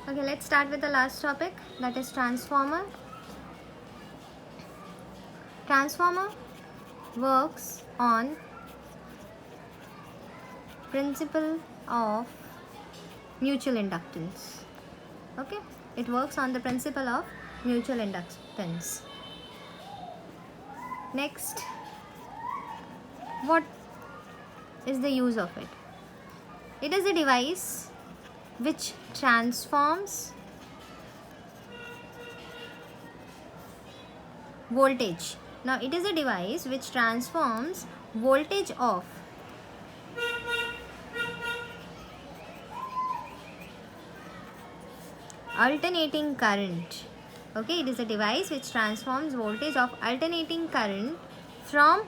Okay, let's start with the last topic, that is transformer. Transformer works on principle of mutual inductance. Okay, it works on the principle of mutual inductance. Next, what is the use of it? It is a device which transforms voltage. Now, it is a device which transforms voltage of alternating current. Okay, it is a device which transforms voltage of alternating current from,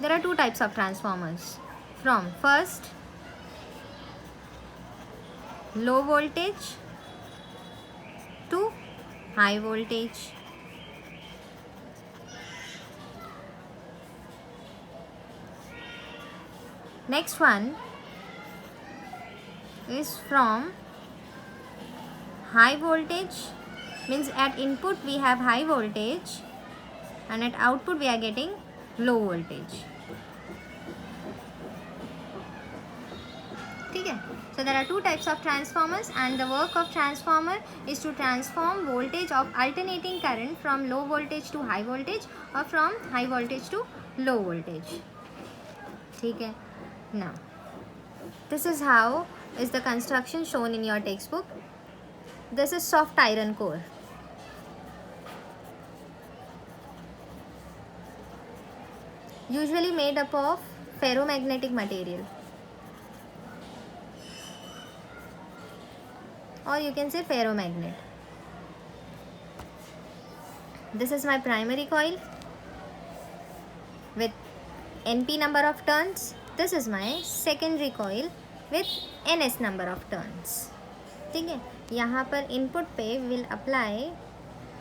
there are two types of transformers, from first low voltage to high voltage. Next one is from high voltage, means at input we have high voltage and at output we are getting low voltage. Okay, so there are two types of transformers and the work of transformer is to transform voltage of alternating current from low voltage to high voltage or from high voltage to low voltage. Okay, now this is how is the construction shown in your textbook. This is soft iron core. Usually made up of ferromagnetic material, or you can say ferromagnet. This is my primary coil with NP number of turns. This is my secondary coil with NS number of turns. ठीक है, यहाँ पर input पे will apply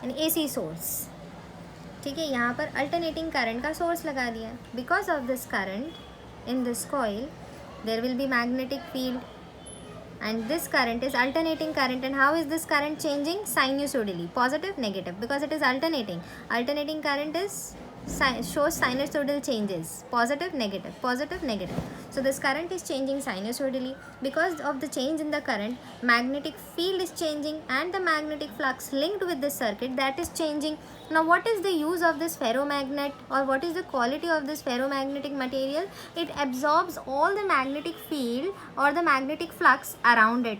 N AC source. ठीक है, यहाँ पर alternating current का सोर्स लगा दिया. Because of this current in this coil there will be magnetic field and this current is alternating current. And how is this current changing? Sinusoidally, positive, negative, because it is alternating current is shows sinusoidal changes, positive, negative, positive, negative. So this current is changing sinusoidally. Because of the change in the current, magnetic field is changing and the magnetic flux linked with this circuit, that is changing. Now what is the use of this ferromagnet, or what is the quality of this ferromagnetic material? It absorbs all the magnetic field or the magnetic flux around it.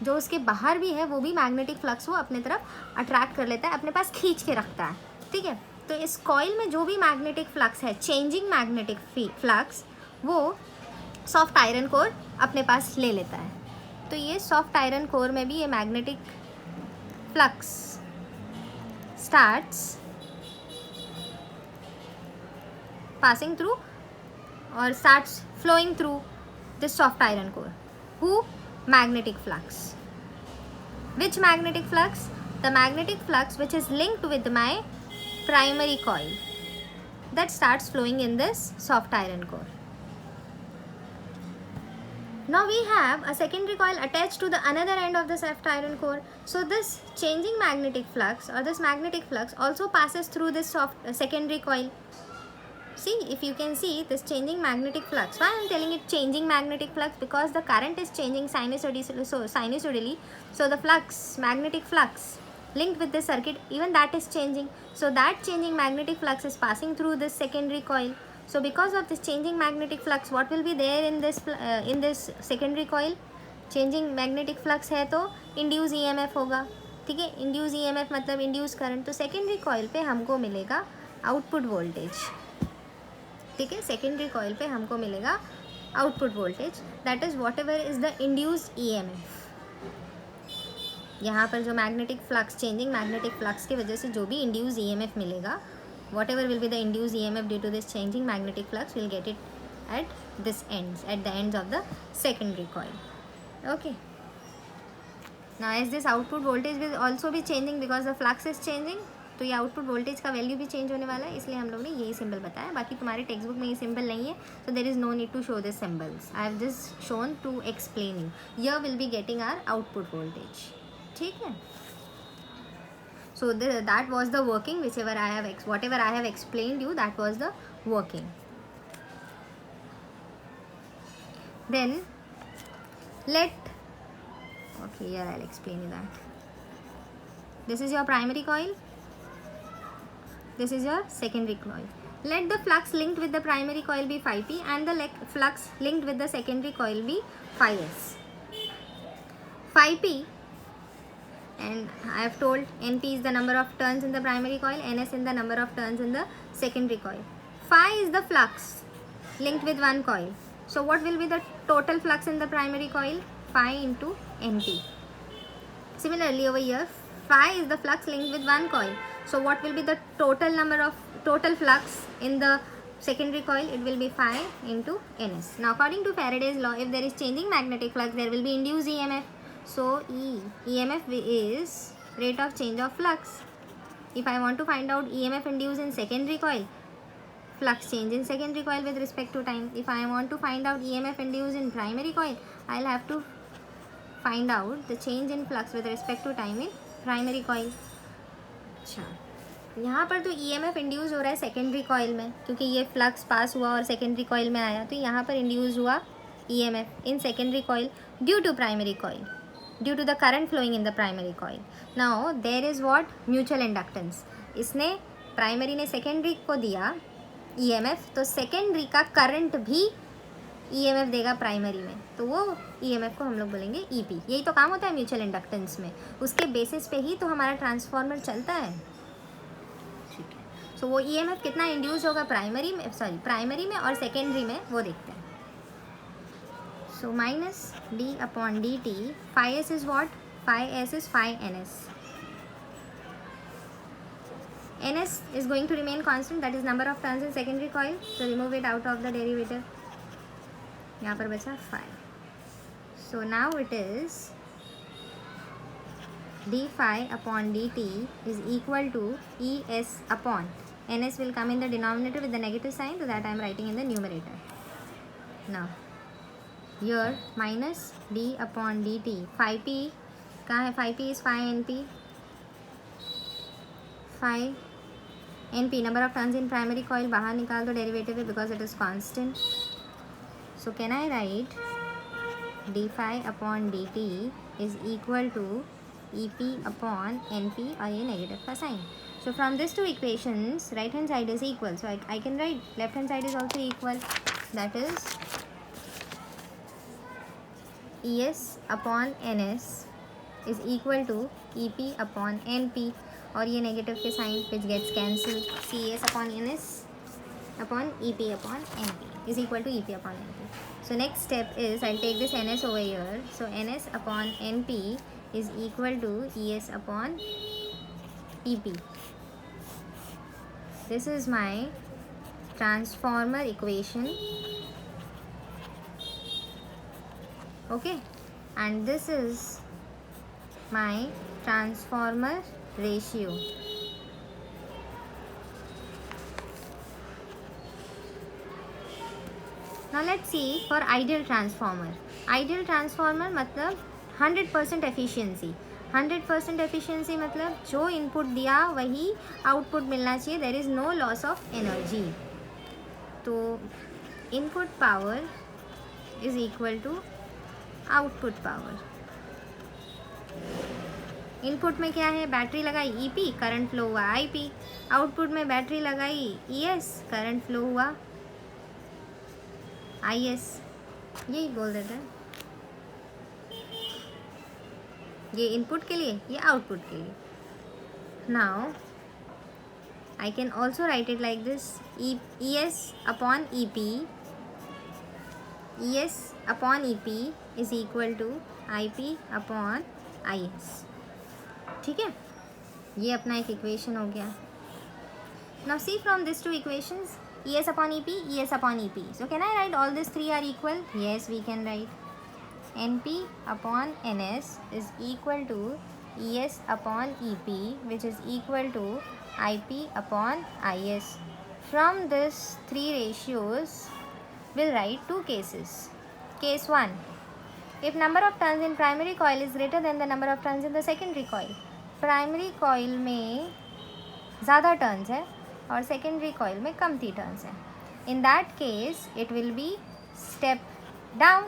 जो उसके बाहर भी है वो भी magnetic flux वो अपने तरफ अट्रैक्ट कर लेता है, अपने पास खींच के रखता है. ठीक है, तो इस कॉइल में जो भी मैग्नेटिक फ्लक्स है, चेंजिंग मैग्नेटिक फ्लक्स, वो सॉफ्ट आयरन कोर अपने पास ले लेता है. तो ये सॉफ्ट आयरन कोर में भी ये magnetic flux starts passing through or starts flowing through this soft iron core. Who? Magnetic flux. Which magnetic flux? The magnetic flux which is linked with my primary coil, that starts flowing in this soft iron core. Now we have a secondary coil attached to the another end of the soft iron core. So this changing magnetic flux or this magnetic flux also passes through this secondary coil. See, if you can see this changing magnetic flux. Why I am telling it changing magnetic flux? Because the current is changing sinusoidally. So the flux, magnetic flux linked with this circuit, even that is changing. So that changing magnetic flux is passing through this secondary coil. So because of this changing magnetic flux, what will be there in this secondary coil? Changing magnetic flux है तो induce EMF होगा. ठीक है, induce EMF मतलब induce current. तो secondary coil पे हमको मिलेगा output voltage. ठीक है, secondary coil पे हमको मिलेगा output voltage, that is whatever is the induced EMF. यहाँ पर जो magnetic flux, changing magnetic flux की वजह से जो भी induced EMF मिलेगा, whatever will be the induced EMF due to this changing magnetic flux, we'll get it at the ends of the secondary coil. Okay. Now as this output voltage will also be changing because the flux is changing, तो ये output voltage का value भी change होने वाला है, इसलिए हम लोग ने यही सिंबल बताया। बाकी तुम्हारे टेक्स्ट बुक में ये सिंबल नहीं है, so there is no need to show this symbols. I have just shown to explain you. Here we'll be getting our output voltage. ठीक है? So that was the working, whatever I have explained you, that was the working. Then okay, here I'll explain you that. This is your primary coil. This is your secondary coil. Let the flux linked with the primary coil be phi p and the flux linked with the secondary coil be phi s. Phi p, and I have told Np is the number of turns in the primary coil, Ns is the number of turns in the secondary coil. Phi is the flux linked with one coil. So what will be the total flux in the primary coil? Phi into Np. Similarly over here, phi is the flux linked with one coil. So what will be the total flux in the secondary coil? It will be phi into Ns. Now according to Faraday's law, if there is changing magnetic flux, there will be induced EMF. So EMF is rate of change of flux. If I want to find out EMF induced in secondary coil, flux change in secondary coil with respect to time. If I want to find out EMF induced in primary coil, I'll have to find out the change in flux with respect to time in primary coil. अच्छा, यहाँ पर तो EMF induce हो रहा है secondary coil में, क्योंकि ये फ्लक्स पास हुआ और सेकेंडरी कॉइल में आया, तो यहाँ पर इंड्यूस हुआ EMF in secondary coil due to primary coil, due to the current flowing in the primary coil. Now there is what mutual inductance. इसने प्राइमरी ने सेकेंडरी को दिया ईएमएफ, तो सेकेंडरी का करंट भी ईएमएफ देगा प्राइमरी में, तो वो ईएमएफ को हम लोग बोलेंगे ईपी. यही तो काम होता है म्यूचुअल इंडक्टेंस में, उसके बेसिस पे ही तो हमारा ट्रांसफार्मर चलता है. ठीक है, सो वो ईएमएफ कितना इंड्यूस होगा प्राइमरी में और सेकेंडरी में, वो देखते हैं. So minus d upon d t, phi s is what, phi s is phi n s. ns is going to remain constant, that is number of turns in secondary coil, so remove it out of the derivative. यहाँ पर बचा 5. So now it is d phi upon dt is equal to es upon ns will come in the denominator with the negative sign, so that I am writing in the numerator. Now here minus d upon dt, phi p कहाँ है, phi p is phi np, phi np number of turns in primary coil, बाहर निकाल दो derivative because it is constant. So can I write d phi upon dt is equal to ep upon np, और ये negative का sign. So from these two equations, right hand side is equal, so I can write left hand side is also equal, that is es upon ns is equal to ep upon np, और ये negative के sign which gets cancelled. Cs upon ns upon ep upon np is equal to ep upon np. So next step is I'll take this ns over here, so ns upon np is equal to es upon ep. This is my transformer equation, okay, and this is my transformer ratio. Now let's see for ideal transformer. Ideal transformer मतलब 100% efficiency. 100% efficiency मतलब जो input दिया वही output मिलना चाहिए. There is no loss of energy. तो input power is equal to output power. Input में क्या है, बैटरी लगाई ईपी, करंट फ्लो हुआ आईपी. आउटपुट में बैटरी लगाई ईएस, करंट फ्लो हुआ IS. यही बोल देते हैं, ये इनपुट के लिए, ये आउटपुट के लिए. Now I can also write it like this, ES upon EP, ES upon EP is equal to IP upon IS. ठीक है, ये अपना एक इक्वेशन हो गया. Now see from this two equations, ES upon EP, ES upon EP. So can I write all these three are equal? Yes, we can write. NP upon NS is equal to ES upon EP, which is equal to IP upon IS. From this 3 ratios, we'll write 2 cases. Case 1. If number of turns in primary coil is greater than the number of turns in the secondary coil. Primary coil में ज़्यादा turns है और secondary coil में कमती turns है. In that case it will be step down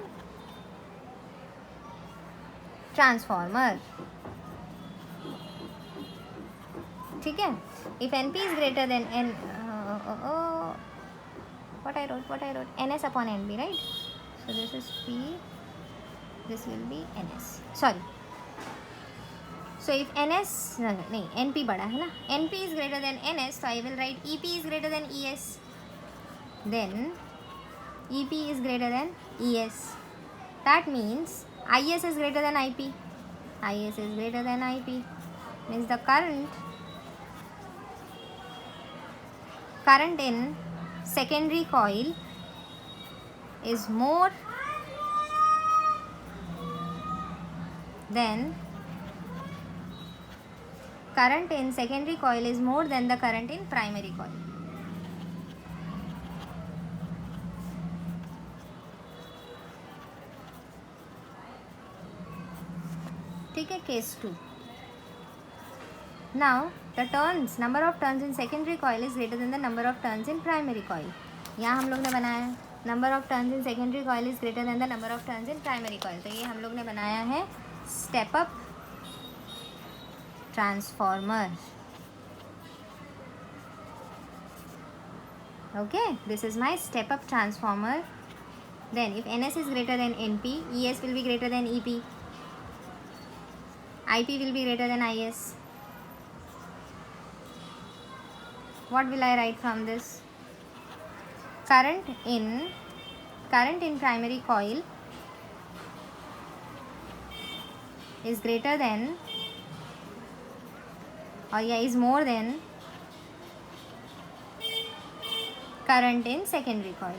transformer. ठीक है. If NP is greater than N what I wrote NS upon NP, right? So this is P, this will be NS. Sorry. So if NS नहीं NP बड़ा है ना, NP is greater than NS, so I will write EP is greater than ES. Then EP is greater than ES. That means IS is greater than IP. IS is greater than IP means the current in secondary coil is more than current in secondary coil is more than the current in primary coil. ठीक है. Case 2. Now the turns, number of turns in secondary coil is greater than the number of turns in primary coil. यहाँ हम लोग ने बनाया है number of turns in secondary coil is greater than the number of turns in primary coil. तो ये हम लोग ने बनाया है step up transformer. Okay, this is my step up transformer. Then if NS is greater than NP, ES will be greater than EP, IP will be greater than IS. What will I write from this? Current in primary coil is greater than or is more than current in secondary coil.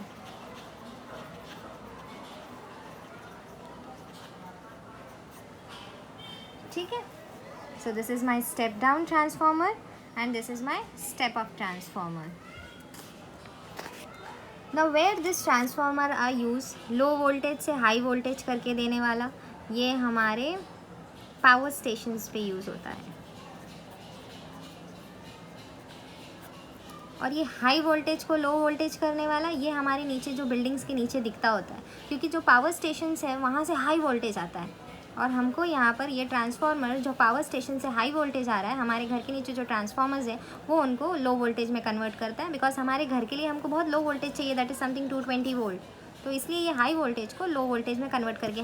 ठीक है. So this is my step down transformer and this is my step up transformer. Now where this transformer are used, low voltage से high voltage करके देने वाला, ये हमारे power stations पे use होता है. और ये हाई वोल्टेज को लो वोल्टेज करने वाला, ये हमारे नीचे जो बिल्डिंग्स के नीचे दिखता होता है, क्योंकि जो पावर स्टेशंस है वहाँ से हाई वोल्टेज आता है और हमको यहाँ पर ये ट्रांसफार्मर जो पावर स्टेशन से हाई वोल्टेज आ रहा है, हमारे घर के नीचे जो ट्रांसफार्मर्स है वो उनको लो वोल्टेज में कन्वर्ट करता है. बिकॉज हमारे घर के लिए हमको बहुत लो वोल्टेज चाहिए, दैट इज़ समथिंग 220 वोल्ट. तो इसलिए ये हाई वोल्टेज को लो वोल्टेज में कन्वर्ट करके